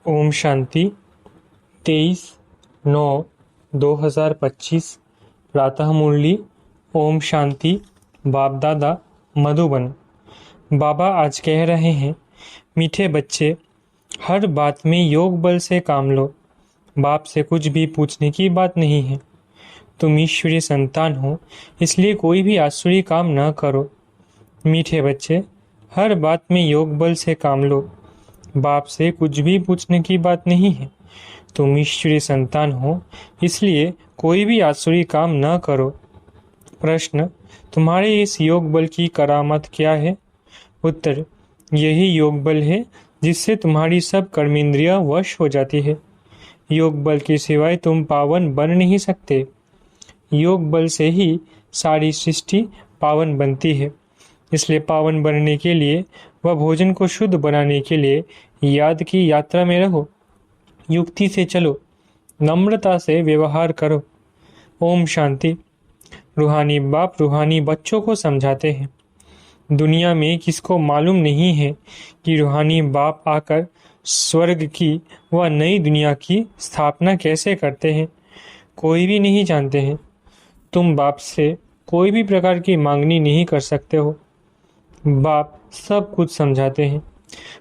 ओम शांति 23/9/2025 प्रातः मुरली। ओम शांति। बाप दादा मधुबन। बाबा आज कह रहे हैं, मीठे बच्चे, हर बात में योग बल से काम लो। बाप से कुछ भी पूछने की बात नहीं है। तुम ईश्वरीय संतान हो, इसलिए कोई भी आसुरी काम न करो। मीठे बच्चे, हर बात में योग बल से काम लो। बाप से कुछ भी पूछने की बात नहीं है। तुम ईश्वरीय संतान हो, इसलिए कोई भी आसुरी काम न करो। प्रश्न, तुम्हारे इस योग बल की करामत क्या है? उत्तर, यही योग बल है जिससे तुम्हारी सब कर्मेंद्रियां वश हो जाती है। योग बल के सिवाय तुम पावन बन नहीं सकते। योग बल से ही सारी सृष्टि पावन बनती है। इसलिए पावन बनने के लिए व भोजन को शुद्ध बनाने के लिए याद की यात्रा में रहो। युक्ति से चलो, नम्रता से व्यवहार करो। ओम शांति। रूहानी बाप रूहानी बच्चों को समझाते हैं। दुनिया में किसको मालूम नहीं है कि रूहानी बाप आकर स्वर्ग की व नई दुनिया की स्थापना कैसे करते हैं। कोई भी नहीं जानते हैं। तुम बाप से कोई भी प्रकार की मांगनी नहीं कर सकते हो। बाप सब कुछ समझाते हैं।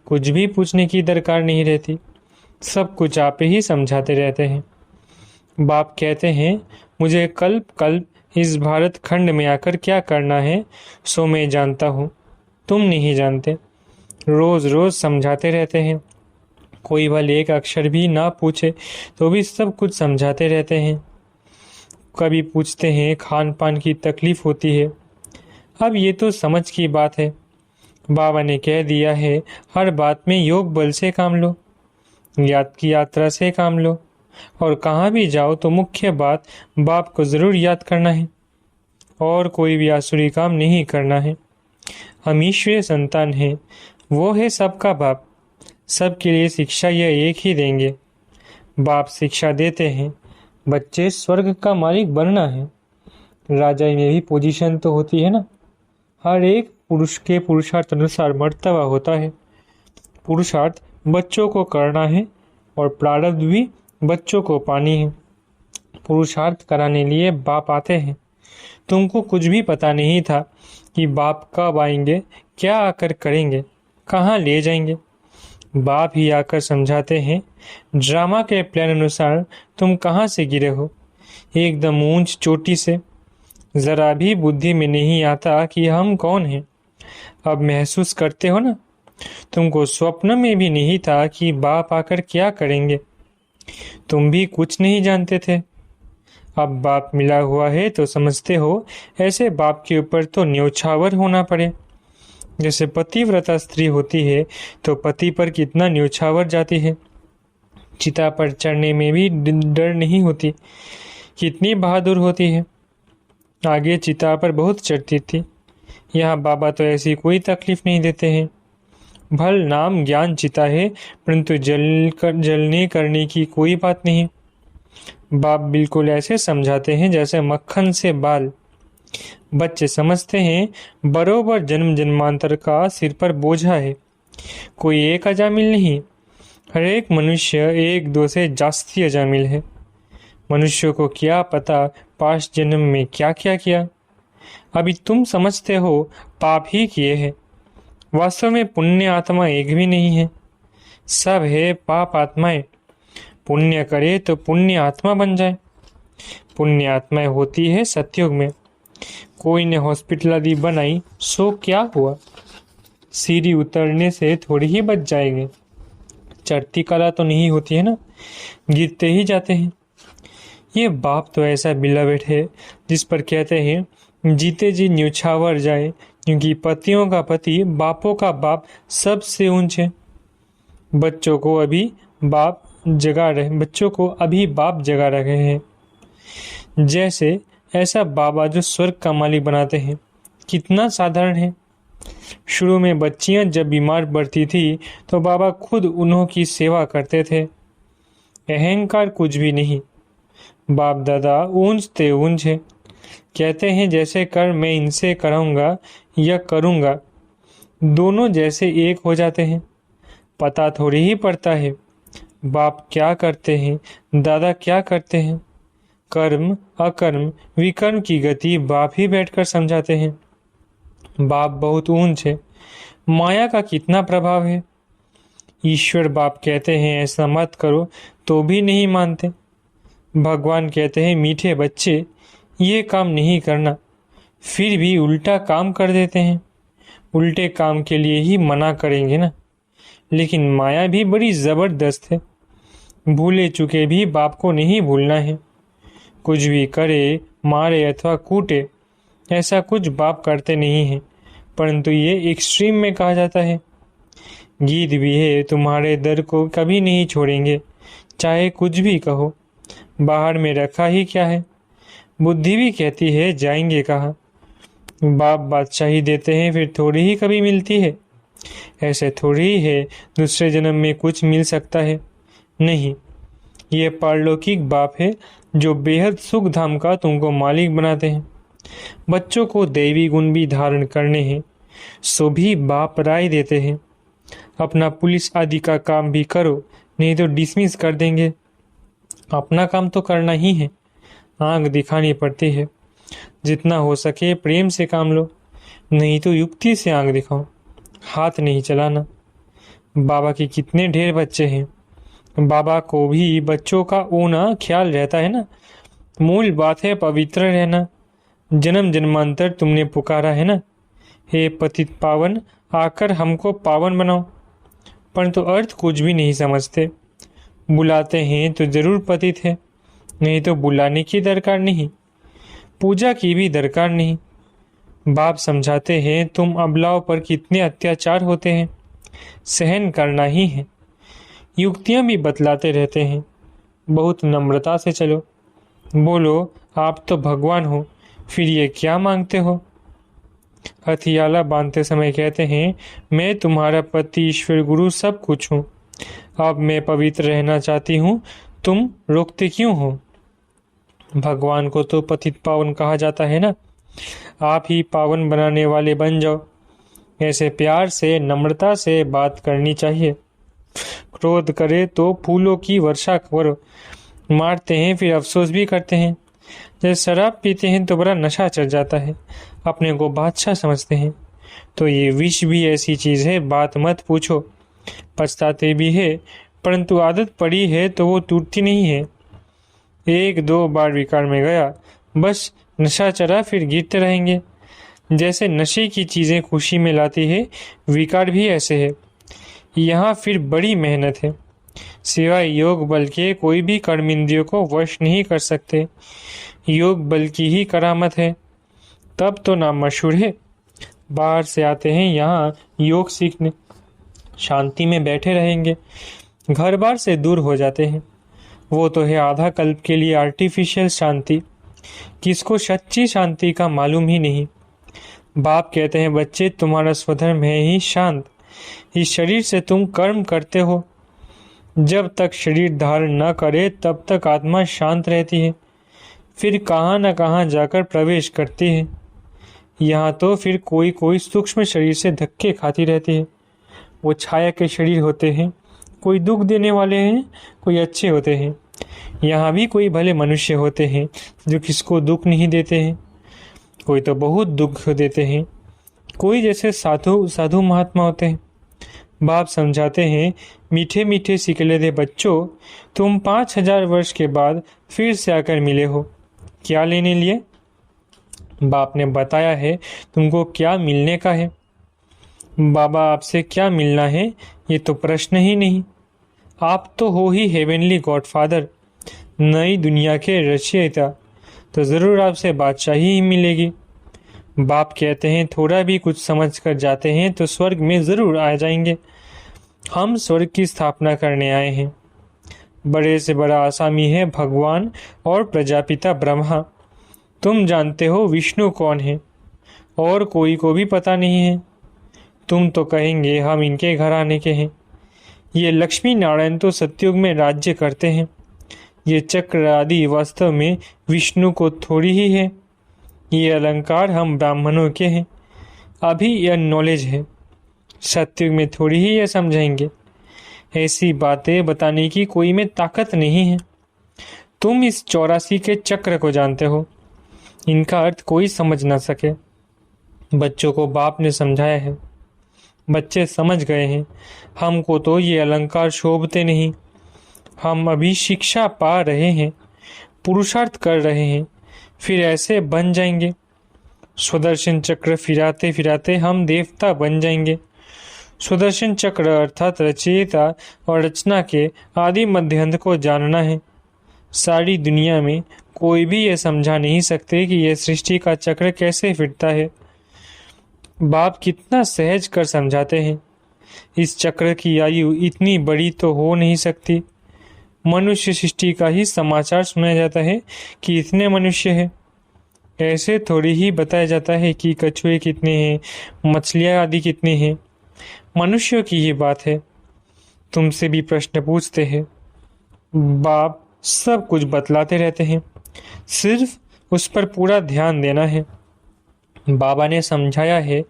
कुछ भी पूछने की दरकार नहीं रहती। सब कुछ आप ही समझाते रहते हैं। बाप कहते हैं, मुझे कल्प कल्प इस भारत खंड में आकर क्या करना है सो मैं जानता हूँ, तुम नहीं जानते। रोज रोज समझाते रहते हैं। कोई भले एक अक्षर भी ना पूछे तो भी सब कुछ समझाते रहते हैं। कभी पूछते हैं खान पान की तकलीफ होती है। अब ये तो समझ की बात है। बाबा ने कह दिया है, हर बात में योग बल से काम लो, याद की यात्रा से काम लो, और कहाँ भी जाओ तो मुख्य बात बाप को जरूर याद करना है और कोई भी आसुरी काम नहीं करना है। हम ईश्वरीय संतान हैं, वो है सबका बाप। सबके लिए शिक्षा यह एक ही देंगे। बाप शिक्षा देते हैं, बच्चे स्वर्ग का मालिक बनना है। राजा में भी पोजीशन तो होती है ना। हर एक पुरुष के पुरुषार्थ अनुसार मर्तबा होता है। पुरुषार्थ बच्चों को करना है और प्रारब्ध भी बच्चों को पानी है। पुरुषार्थ कराने लिए बाप आते हैं। तुमको कुछ भी पता नहीं था कि बाप कब आएंगे, क्या आकर करेंगे, कहाँ ले जाएंगे। बाप ही आकर समझाते हैं। ड्रामा के प्लान अनुसार तुम कहाँ से गिरे हो, एकदम ऊंच चोटी से। जरा भी बुद्धि में नहीं आता कि हम कौन हैं। अब महसूस करते हो ना। तुमको स्वप्न में भी नहीं था कि बाप आकर क्या करेंगे। तुम भी कुछ नहीं जानते थे। अब बाप मिला हुआ है तो समझते हो। ऐसे बाप के ऊपर तो न्योछावर होना पड़े। जैसे पतिव्रता स्त्री होती है तो पति पर कितना न्योछावर जाती है। चिता पर चढ़ने में भी डर नहीं होती। कितनी बहादुर होती है। आगे चिता पर बहुत चढ़ती थी। यहाँ बाबा तो ऐसी कोई तकलीफ नहीं देते हैं। भल नाम ज्ञान चिता है, परंतु जलने करने की कोई बात नहीं। बाप बिल्कुल ऐसे समझाते हैं जैसे मक्खन से बाल। बच्चे समझते हैं बरोबर जन्म जन्मांतर का सिर पर बोझा है। कोई एक अजामिल नहीं। हर एक मनुष्य एक दो से जास्ती अजामिल है। मनुष्य को क्या पता पास्ट जन्म में क्या क्या किया। अभी तुम समझते हो पाप ही किए हैं। वास्तव में पुण्य आत्मा एक भी नहीं है। सब है पाप आत्माएं। पुण्य करे तो पुण्य आत्मा बन जाए। पुण्य आत्माएं होती है सतयुग में। कोई ने हॉस्पिटल आदि बनाई सो क्या हुआ। सीढ़ी उतरने से थोड़ी ही बच जाएंगे। चढ़ती कला तो नहीं होती है ना, गिरते ही जाते हैं। ये बाप तो ऐसा बिलावेट है जिस पर कहते हैं जीते जी न्योछावर जाए, क्योंकि पतियों का पति बापों का बाप सबसे ऊंचे। बच्चों को अभी बाप जगा रहे हैं। जैसे ऐसा बाबा जो स्वर्ग का मालिक बनाते हैं, कितना साधारण है। शुरू में बच्चियां जब बीमार पड़ती थी तो बाबा खुद उन्हों की सेवा करते थे। अहंकार कुछ भी नहीं। बाप दादा ऊंचते ऊंचे कहते हैं, जैसे कर मैं इनसे कराऊंगा या करूंगा, दोनों जैसे एक हो जाते हैं। पता थोड़ी ही पड़ता है। बाप क्या करते हैं, दादा क्या करते हैं, कर्म अकर्म विकर्म की गति बाप ही बैठकर समझाते हैं। बाप बहुत ऊंच है, माया का कितना प्रभाव है। ईश्वर बाप कहते हैं ऐसा मत करो तो भी नहीं मानते। भगवान कहते हैं मीठे बच्चे ये काम नहीं करना, फिर भी उल्टा काम कर देते हैं। उल्टे काम के लिए ही मना करेंगे ना। लेकिन माया भी बड़ी जबरदस्त है। भूले चुके भी बाप को नहीं भूलना है। कुछ भी करे, मारे अथवा कूटे, ऐसा कुछ बाप करते नहीं है, परंतु ये एक्सट्रीम में कहा जाता है। गीत भी है, तुम्हारे दर को कभी नहीं छोड़ेंगे, चाहे कुछ भी कहो। बाहर में रखा ही क्या है। बुद्धि भी कहती है जाएंगे कहाँ। बाप बादशाही देते हैं फिर थोड़ी ही कभी मिलती है। ऐसे थोड़ी ही है दूसरे जन्म में कुछ मिल सकता है। नहीं, ये पारलौकिक बाप है जो बेहद सुख धाम का तुमको मालिक बनाते हैं। बच्चों को दैवी गुण भी धारण करने हैं, सो भी बाप राय देते हैं। अपना पुलिस आदि का काम भी करो, नहीं तो डिसमिस कर देंगे। अपना काम तो करना ही है, आंख दिखानी पड़ती है। जितना हो सके प्रेम से काम लो, नहीं तो युक्ति से आंख दिखाओ, हाथ नहीं चलाना। बाबा के कितने ढेर बच्चे हैं, बाबा को भी बच्चों का ऊना ख्याल रहता है ना। मूल बात है पवित्र रहना। जन्म जन्मांतर तुमने पुकारा है ना, हे पतित पावन आकर हमको पावन बनाओ, परंतु अर्थ कुछ भी नहीं समझते। बुलाते हैं तो जरूर पतित है, नहीं तो बुलाने की दरकार नहीं, पूजा की भी दरकार नहीं। बाप समझाते हैं तुम अबलाओं पर कितने अत्याचार होते हैं, सहन करना ही है। युक्तियां भी बतलाते रहते हैं, बहुत नम्रता से चलो। बोलो आप तो भगवान हो, फिर ये क्या मांगते हो। हथियाला बांधते समय कहते हैं मैं तुम्हारा पति ईश्वर गुरु सब कुछ हूँ, अब मैं पवित्र रहना चाहती हूँ, तुम रोकते क्यों हो। भगवान को तो पतित पावन कहा जाता है ना, आप ही पावन बनाने वाले बन जाओ। ऐसे प्यार से नम्रता से बात करनी चाहिए। क्रोध करे तो फूलों की वर्षा करो, मारते हैं फिर अफसोस भी करते हैं। जैसे शराब पीते हैं तो बड़ा नशा चढ़ जाता है, अपने को बादशाह समझते हैं। तो ये विष भी ऐसी चीज है, बात मत पूछो। पछताते भी है, परंतु आदत पड़ी है तो वो टूटती नहीं है। एक दो बार विकार में गया, बस नशा चढ़ा फिर गिरते रहेंगे। जैसे नशे की चीजें खुशी में लाती है, विकार भी ऐसे है। यहाँ फिर बड़ी मेहनत है। सिवाय योग बल के कोई भी कर्म इंद्रियों को वश नहीं कर सकते। योग बल की ही करामत है, तब तो नाम मशहूर है। बाहर से आते हैं यहाँ योग सीखने, शांति में बैठे रहेंगे, घर बार से दूर हो जाते हैं। वो तो है आधा कल्प के लिए आर्टिफिशियल शांति, किसको सच्ची शांति का मालूम ही नहीं। बाप कहते हैं बच्चे तुम्हारा स्वधर्म है ही शांत। इस शरीर से तुम कर्म करते हो, जब तक शरीर धारण न करे तब तक आत्मा शांत रहती है, फिर कहाँ न कहाँ जाकर प्रवेश करती है। यहाँ तो फिर कोई कोई सूक्ष्म शरीर से धक्के खाती रहती है। वो छाया के शरीर होते हैं, कोई दुख देने वाले हैं, कोई अच्छे होते हैं। यहाँ भी कोई भले मनुष्य होते हैं जो किसको दुख नहीं देते हैं, कोई तो बहुत दुख देते हैं। कोई जैसे साधु साधु महात्मा होते हैं। बाप समझाते हैं मीठे मीठे सिकले दे बच्चों, तुम 5000 वर्ष के बाद फिर से आकर मिले हो, क्या लेने लिए। बाप ने बताया है तुमको क्या मिलने का है। बाबा आपसे क्या मिलना है ये तो प्रश्न ही नहीं। आप तो हो ही हेवनली गॉडफादर, नई दुनिया के रचयिता, तो ज़रूर आपसे बादशाही ही मिलेगी। बाप कहते हैं थोड़ा भी कुछ समझ कर जाते हैं तो स्वर्ग में ज़रूर आ जाएंगे। हम स्वर्ग की स्थापना करने आए हैं। बड़े से बड़ा आसामी है भगवान और प्रजापिता ब्रह्मा। तुम जानते हो विष्णु कौन है, और कोई को भी पता नहीं है। तुम तो कहेंगे हम इनके घर आने के हैं। ये लक्ष्मी नारायण तो सतयुग में राज्य करते हैं। ये चक्र आदि वास्तव में विष्णु को थोड़ी ही है। ये अलंकार हम ब्राह्मणों के हैं। अभी यह नॉलेज है, सतयुग में थोड़ी ही यह समझेंगे। ऐसी बातें बताने की कोई में ताकत नहीं है। तुम इस 84 के चक्र को जानते हो, इनका अर्थ कोई समझ ना सके। बच्चों को बाप ने समझाया है, बच्चे समझ गए हैं। हमको तो ये अलंकार शोभते नहीं। हम अभी शिक्षा पा रहे हैं, पुरुषार्थ कर रहे हैं, फिर ऐसे बन जाएंगे। सुदर्शन चक्र फिराते फिराते हम देवता बन जाएंगे। सुदर्शन चक्र अर्थात रचयिता और रचना के आदि मध्य अंत को जानना है। सारी दुनिया में कोई भी ये समझा नहीं सकते कि यह सृष्टि का चक्र कैसे फिरता है। बाप कितना सहज कर समझाते हैं। इस चक्र की आयु इतनी बड़ी तो हो नहीं सकती। मनुष्य सृष्टि का ही समाचार सुनाया जाता है कि इतने मनुष्य हैं। ऐसे थोड़ी ही बताया जाता है कि कछुए कितने हैं, मछलियाँ आदि कितने हैं। मनुष्यों की ही बात है। तुमसे भी प्रश्न पूछते हैं, बाप सब कुछ बतलाते रहते हैं, सिर्फ उस पर पूरा ध्यान देना है। बाबा ने समझाया है,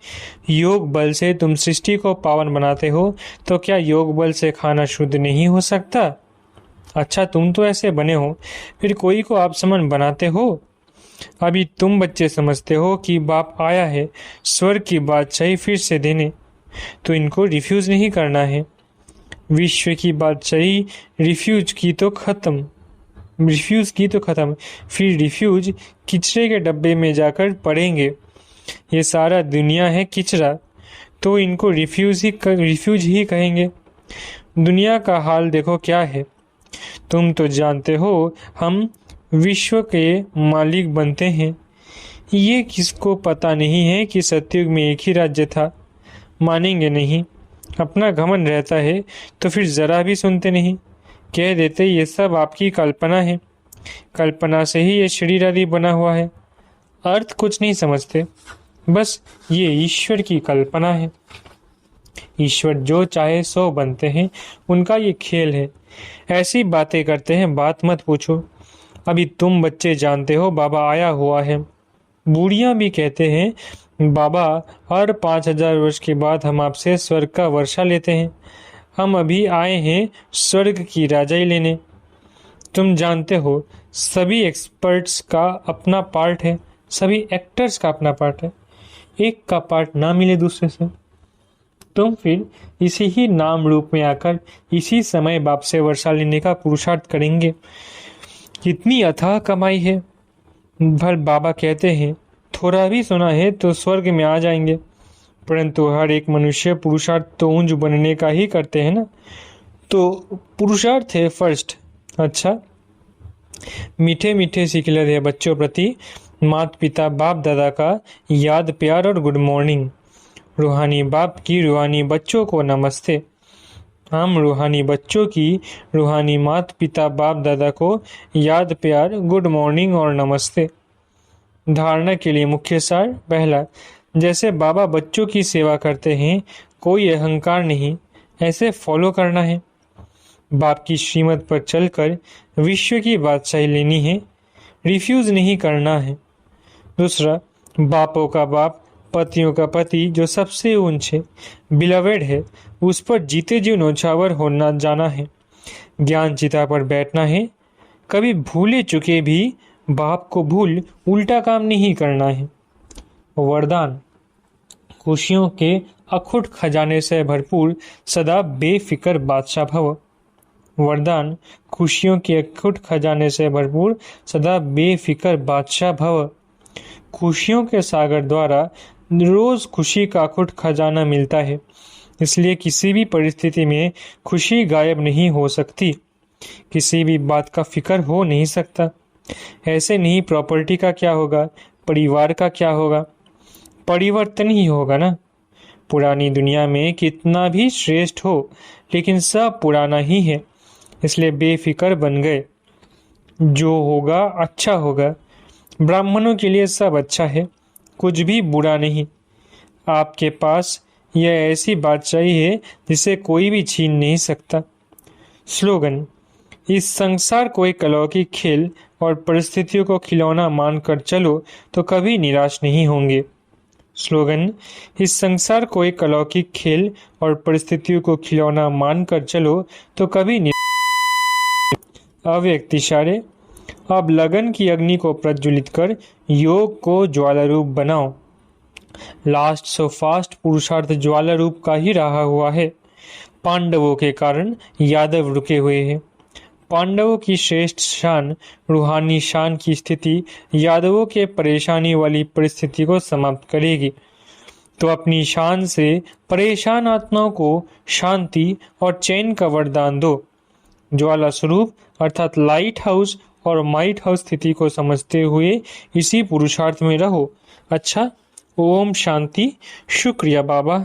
योग बल से तुम सृष्टि को पावन बनाते हो, तो क्या योग बल से खाना शुद्ध नहीं हो सकता? अच्छा, तुम तो ऐसे बने हो, फिर कोई को आप समान बनाते हो। अभी तुम बच्चे समझते हो कि बाप आया है स्वर्ग की बादशाही फिर से देने, तो इनको रिफ्यूज नहीं करना है। विश्व की बादशाही रिफ्यूज की तो खत्म, फिर रिफ्यूज किचरे के डब्बे में जाकर पड़ेंगे। ये सारा दुनिया है किचरा, तो इनको रिफ्यूज ही कहेंगे। दुनिया का हाल देखो क्या है। तुम तो जानते हो हम विश्व के मालिक बनते हैं। ये किसको पता नहीं है कि सतयुग में एक ही राज्य था। मानेंगे नहीं। अपना घमंड रहता है तो फिर जरा भी सुनते नहीं। कह देते ये सब आपकी कल्पना है, कल्पना से ही ये शरीर आदि बना हुआ है। अर्थ कुछ नहीं समझते, बस ये ईश्वर की कल्पना है। ईश्वर जो चाहे सो बनते हैं, उनका ये खेल है। ऐसी बातें करते हैं, बात मत पूछो। अभी तुम बच्चे जानते हो बाबा आया हुआ है। बूढ़ियां भी कहते हैं, बाबा हर 5000 वर्ष के बाद हम आपसे स्वर्ग का वर्षा लेते हैं। हम अभी आए हैं स्वर्ग की राजाई लेने। तुम जानते हो सभी एक्सपर्ट्स का अपना पार्ट है, सभी एक्टर्स का अपना पार्ट है। एक का पार्ट ना मिले दूसरे से, तुम फिर इसी ही नाम रूप में आकर इसी समय बाप से वर्षा लेने का पुरुषार्थ करेंगे। कितनी अथाह कमाई है। भल बाबा कहते हैं, थोड़ा भी सुना है तो स्वर्ग में आ जाएंगे, परंतु हर एक मनुष्य पुरुषार्थ तो ऊंच बनने का ही करते हैं ना। तो पुरुषार्थ है फर्स्ट। अच्छा, मीठे मीठे सिखलत है बच्चों प्रति माता पिता बाप दादा का याद प्यार और गुड मॉर्निंग। रूहानी बाप की रूहानी बच्चों को नमस्ते। हम रूहानी बच्चों की रूहानी माता पिता बाप दादा को याद प्यार गुड मॉर्निंग और नमस्ते। धारणा के लिए मुख्य सार। पहला, जैसे बाबा बच्चों की सेवा करते हैं, कोई अहंकार नहीं, ऐसे फॉलो करना है। बाप की श्रीमत पर चलकर विश्व की बादशाही लेनी है, रिफ्यूज नहीं करना है। दूसरा, बापों का बाप पतियों का पति जो सबसे ऊंचे बिलवेड है, उस पर जीते जी नौछावर होना जाना है। ज्ञान चिता पर बैठना है। कभी भूले चुके भी बाप को भूल उल्टा काम नहीं करना है। वरदान, खुशियों के अखुट खजाने से भरपूर सदा बेफिक्र बादशाह भव। वरदान, खुशियों के अखुट खजाने से भरपूर सदा बेफिक्र बादशाह भव। खुशियों के सागर द्वारा रोज खुशी का अखुट खजाना मिलता है, इसलिए किसी भी परिस्थिति में खुशी गायब नहीं हो सकती। किसी भी बात का फिक्र हो नहीं सकता। ऐसे नहीं प्रॉपर्टी का क्या होगा, परिवार का क्या होगा, परिवर्तन ही होगा ना। पुरानी दुनिया में कितना भी श्रेष्ठ हो, लेकिन सब पुराना ही है, इसलिए बेफिक्र बन गए। जो होगा अच्छा होगा। ब्राह्मणों के लिए सब अच्छा है, कुछ भी बुरा नहीं। आपके पास यह ऐसी बादशाही है जिसे कोई भी छीन नहीं सकता। स्लोगन, इस संसार को एक अलौकिक खेल और परिस्थितियों को खिलौना मानकर चलो तो कभी निराश नहीं होंगे। स्लोगन: इस संसार को एक अलौकिक खेल और परिस्थितियों को खिलौना मानकर चलो तो कभी नहीं। अव्यक्त इशारे: अब लगन की अग्नि को प्रज्वलित कर योग को ज्वाला रूप बनाओ। लास्ट सो फास्ट पुरुषार्थ ज्वाला रूप का ही रहा हुआ है। पांडवों के कारण यादव रुके हुए हैं। पांडवों की श्रेष्ठ शान, रूहानी शान की स्थिति यादवों के परेशानी वाली परिस्थिति को समाप्त करेगी। तो अपनी शान से परेशान आत्माओं को शांति और चैन का वरदान दो। ज्वाला स्वरूप अर्थात लाइट हाउस और माइट हाउस स्थिति को समझते हुए इसी पुरुषार्थ में रहो। अच्छा, ओम शांति। शुक्रिया बाबा।